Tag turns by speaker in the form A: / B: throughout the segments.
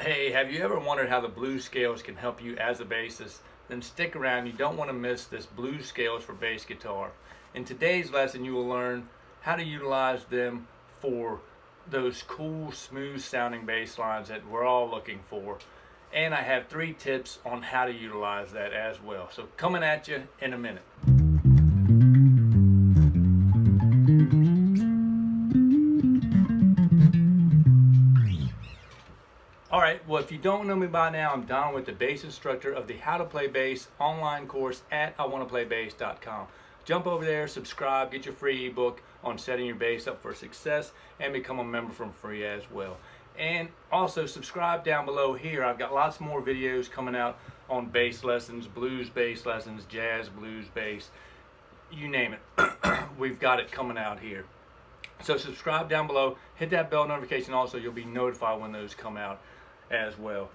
A: Hey, have you ever wondered how the blues scales can help you as a bassist? Then stick around, you don't want to miss this blues scales for bass guitar. In today's lesson you will learn how to utilize them for those cool, smooth sounding bass lines that we're all looking for. And I have 3 tips on how to utilize that as well. So coming at you in a minute. Alright, well if you don't know me by now, I'm Don with the bass instructor of the How to Play Bass online course at iwanttoPlayBass.com. Jump over there, subscribe, get your free ebook on setting your bass up for success, and become a member for free as well. And also subscribe down below here. I've got lots more videos coming out on bass lessons, blues bass lessons, jazz, blues bass, you name it. We've got it coming out here. So subscribe down below, hit that bell notification also, you'll be notified when those come out as well.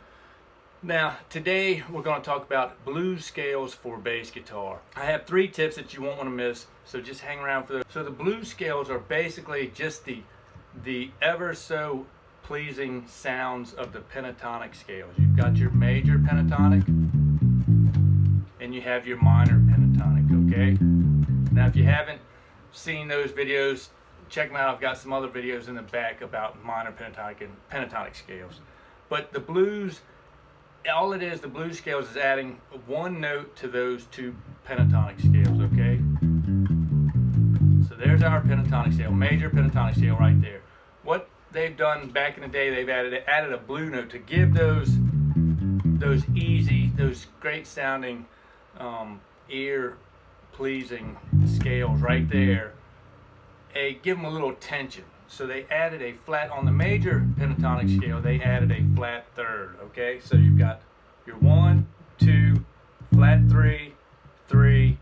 A: Now today we're going to talk about blues scales for bass guitar. I have 3 tips that you won't want to miss, so just hang around for those. So the blues scales are basically just the ever so pleasing sounds of the pentatonic scales. You've got your major pentatonic and you have your minor pentatonic, okay? Now if you haven't seen those videos, check them out. I've got some other videos in the back about minor pentatonic and pentatonic scales. But the blues, all it is, the blues scales is adding 1 note to those 2 pentatonic scales, okay? So there's our pentatonic scale, major pentatonic scale right there. What they've done back in the day, they've added a blue note to give those easy, those great sounding, ear pleasing scales right there, give them a little tension. So they added a flat on the major pentatonic scale. They added a flat third. Okay, so you've got your 1, 2, flat 3, 3,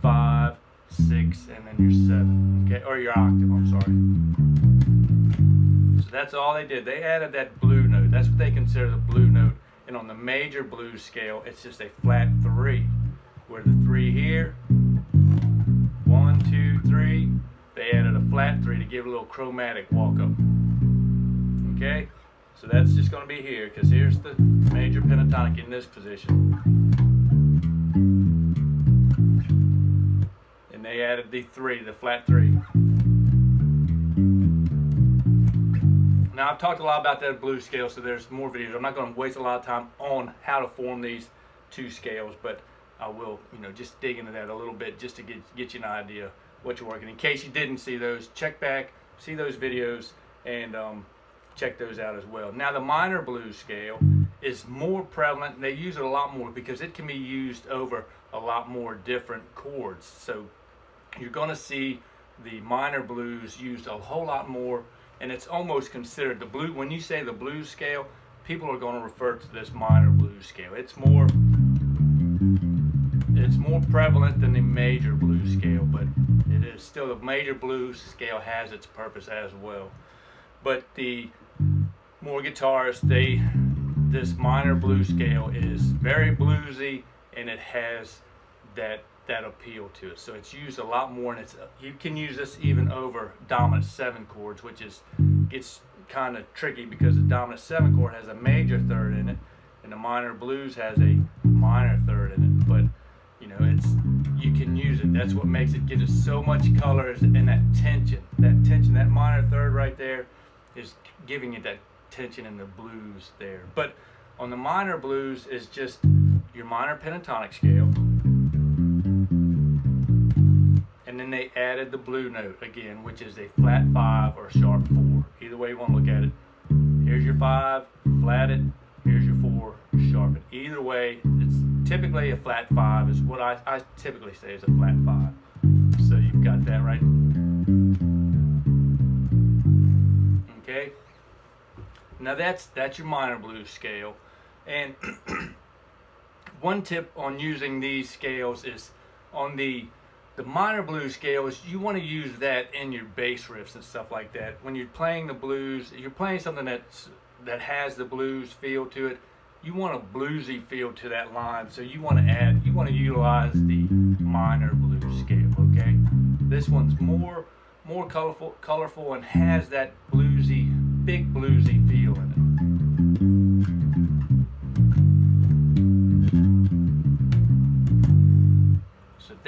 A: 5, 6, and then your 7. Okay, or your octave. I'm sorry. So that's all they did. They added that blue note. That's what they consider the blue note. And on the major blues scale, it's just a flat 3. Where the 3 here, 1, 2, 3. They added a flat 3 to give a little chromatic walk up. Okay, so that's just going to be here, because here's the major pentatonic in this position. And they added the 3, the flat 3. Now I've talked a lot about that blues scale, so there's more videos. I'm not going to waste a lot of time on how to form these 2 scales, but I will, just dig into that a little bit just to get you an idea what you're working. In case you didn't see those, check back, see those videos, and check those out as well. Now the minor blues scale is more prevalent. They use it a lot more because it can be used over a lot more different chords. So you're going to see the minor blues used a whole lot more, and it's almost considered the blue. When you say the blues scale, people are going to refer to this minor blues scale. It's more prevalent than the major blues scale, but it is still, the major blues scale has its purpose as well. But the more guitarists, this minor blues scale is very bluesy, and it has that appeal to it. So it's used a lot more, and you can use this even over dominant 7 chords, which gets kind of tricky because the dominant 7 chord has a major third in it, and the minor blues has a minor third in it. But you can use it. That's what gives it so much color, and that tension. That minor third right there is giving it that tension in the blues there. But on the minor blues is just your minor pentatonic scale, and then they added the blue note again, which is a flat 5 or a sharp 4. Either way you want to look at it. Here's your 5, flat it. Here's your 4, sharp it. Either way, it's typically a flat 5 is what I typically say is a flat 5. So you've got that right. Okay. Now that's your minor blues scale. And one tip on using these scales is on the minor blues scales, you want to use that in your bass riffs and stuff like that. When you're playing the blues, you're playing something that has the blues feel to it. You want a bluesy feel to that line, so you want to utilize the minor blues scale. Okay, this one's more colorful and has that bluesy, big bluesy feel in it.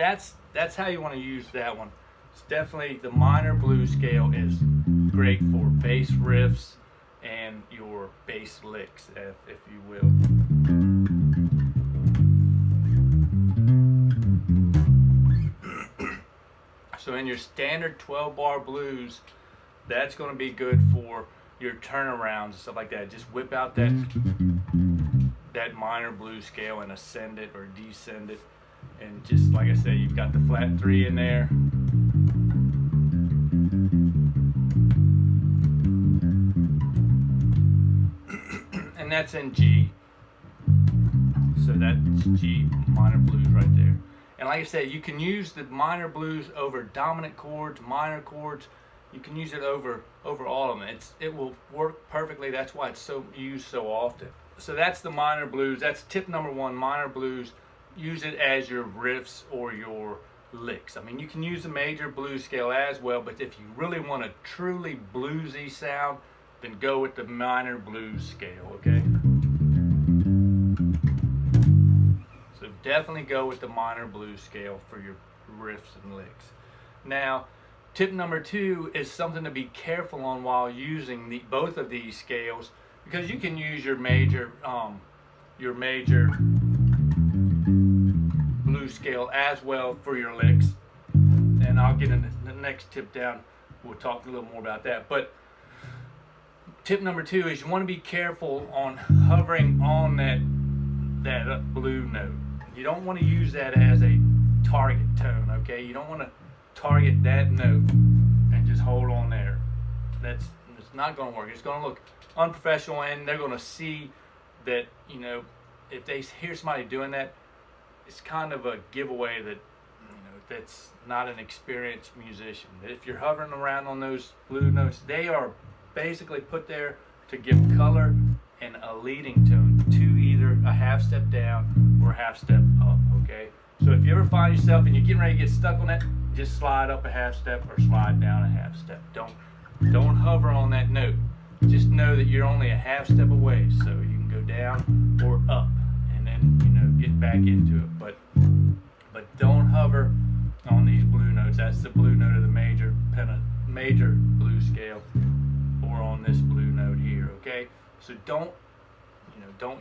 A: that's how you want to use that one. It's definitely, the minor blues scale is great for bass riffs and your bass licks, if you will. So in your standard 12-bar blues, that's going to be good for your turnarounds and stuff like that. Just whip out that minor blues scale and ascend it or descend it. And just like I said, you've got the flat 3 in there. And that's in G. So that's G minor blues right there. And like I said, you can use the minor blues over dominant chords, minor chords. You can use it over all of them. It will work perfectly. That's why it's so used so often. So that's the minor blues. That's tip number 1, minor blues. Use it as your riffs or your licks. I mean, you can use the major blues scale as well, but if you really want a truly bluesy sound, then go with the minor blues scale, okay? So definitely go with the minor blues scale for your riffs and licks. Now, tip number 2 is something to be careful on while using both of these scales, because you can use your major blues scale as well for your licks. And I'll get into the next tip down. We'll talk a little more about that. But tip number 2 is you want to be careful on hovering on that blue note. You don't want to use that as a target tone, okay? You don't want to target that note and just hold on there. It's not going to work. It's going to look unprofessional, and they're going to see that, you know, if they hear somebody doing that, it's kind of a giveaway that, you know, that's not an experienced musician. If you're hovering around on those blue notes, they are basically put there to give color and a leading tone to either a half step down or a half step up, okay? So if you ever find yourself and you're getting ready to get stuck on that, just slide up a half step or slide down a half step. Don't hover on that note. Just know that you're only a half step away, so you can go down or up and then, you know, get back into it. But don't hover on these blue notes. That's the blue note of the major blues scale, or on this blue note here, okay? So don't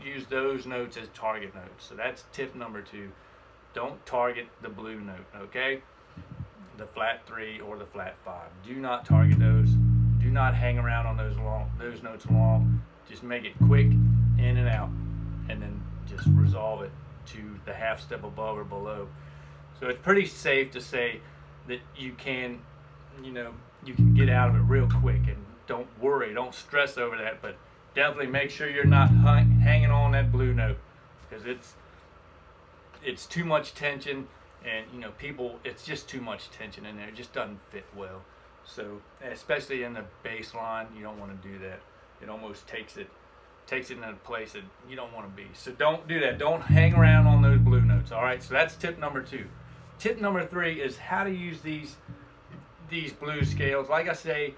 A: use those notes as target notes. So that's tip number 2. Don't target the blue note, okay? The flat 3 or the flat 5. Do not target those. Do not hang around on those notes long. Just make it quick, in and out, and then just resolve it to the half step above or below. So it's pretty safe to say that you can get out of it real quick, and don't worry, don't stress over that, but definitely make sure you're not hanging on that blue note, because it's too much tension, and you know, it's just too much tension in there. It just doesn't fit well. So especially in the bass line, you don't want to do that. It almost takes it in a place that you don't want to be. So don't do that. Don't hang around on those blue notes. All right, so that's tip number 2. Tip number 3 is how to use these blues scales. Like I say,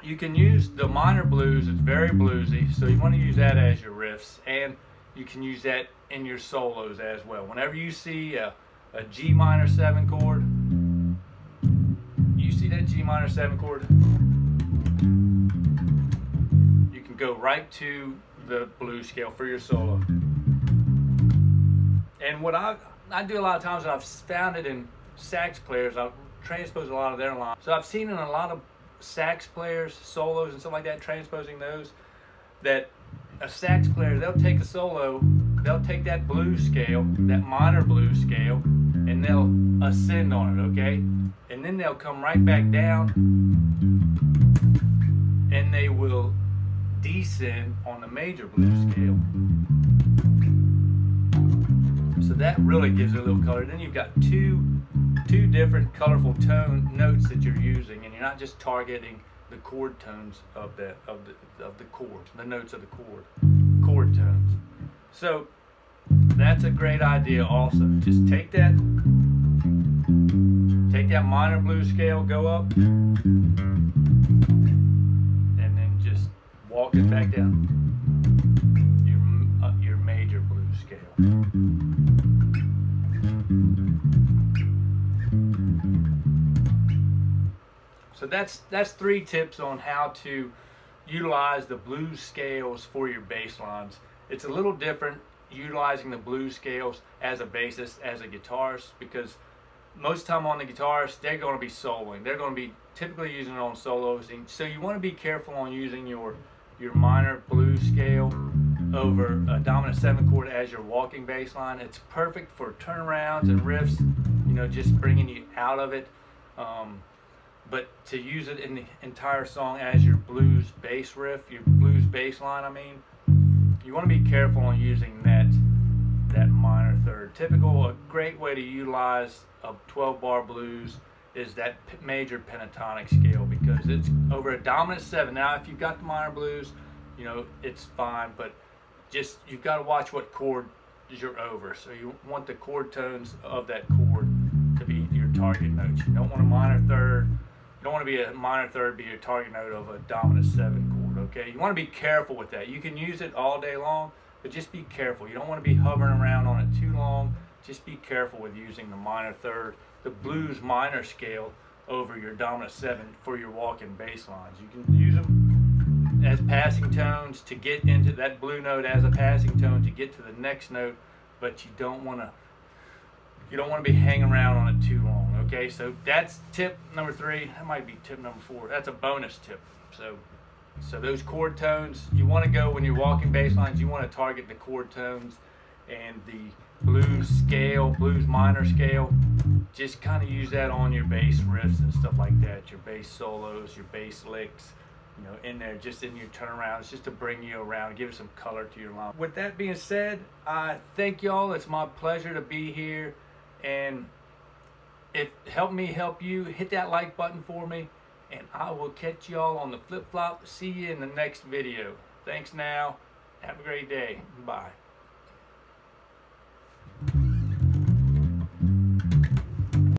A: you can use the minor blues. It's very bluesy, so you want to use that as your riffs, and you can use that in your solos as well. Whenever you see a G minor 7 chord, you see that G minor 7 chord, you can go right to the blues scale for your solo. And what I do a lot of times, and I've found it in sax players, I've transposed a lot of their lines. So I've seen in a lot of sax players, solos and stuff like that, transposing those, that a sax player, they'll take a solo, they'll take that blues scale, that minor blues scale, and they'll ascend on it, okay? And then they'll come right back down, and they will descend on the major blues scale. So that really gives it a little color. Then you've got two different colorful tone notes that you're using, and you're not just targeting the chord tones of the chord, the notes of the chord tones. So that's a great idea also. Just take that minor blues scale, go up, and then just walk it back down. Your major blues scale. that's 3 tips on how to utilize the blues scales for your bass lines. It's a little different utilizing the blues scales as a bassist, as a guitarist, because most time on the guitarist, they're going to be soloing. They're going to be typically using it on solos, and so you want to be careful on using your minor blues scale over a dominant 7 chord as your walking bass line. It's perfect for turnarounds and riffs, you know, just bringing you out of it. But to use it in the entire song as your blues bass riff, your blues bass line, I mean, you want to be careful on using that minor third. A great way to utilize a 12-bar blues is that major pentatonic scale, because it's over a dominant 7. Now, if you've got the minor blues, you know, it's fine, but just you've got to watch what chord you're over. So you want the chord tones of that chord to be your target notes. You don't want a minor third. You don't want to be a minor third be your target note of a dominant 7 chord. Okay, you want to be careful with that. You can use it all day long, but just be careful. You don't want to be hovering around on it too long. Just be careful with using the minor third, the blues minor scale over your dominant 7 for your walking bass lines. You can use them as passing tones to get into that blue note, as a passing tone to get to the next note, but you don't want to be hanging around on it too long. Okay, so that's tip number 3. That might be tip number 4. That's a bonus tip. So those chord tones, you want to go when you're walking bass lines, you want to target the chord tones and the blues scale, blues minor scale. Just kind of use that on your bass riffs and stuff like that, your bass solos, your bass licks, you know, in there, just in your turnarounds, just to bring you around, give some color to your line. With that being said, I thank y'all. It's my pleasure to be here, and if help me help you, hit that like button for me, and I will catch y'all on the flip flop. See you in the next video. Thanks now. Have a great day. Bye.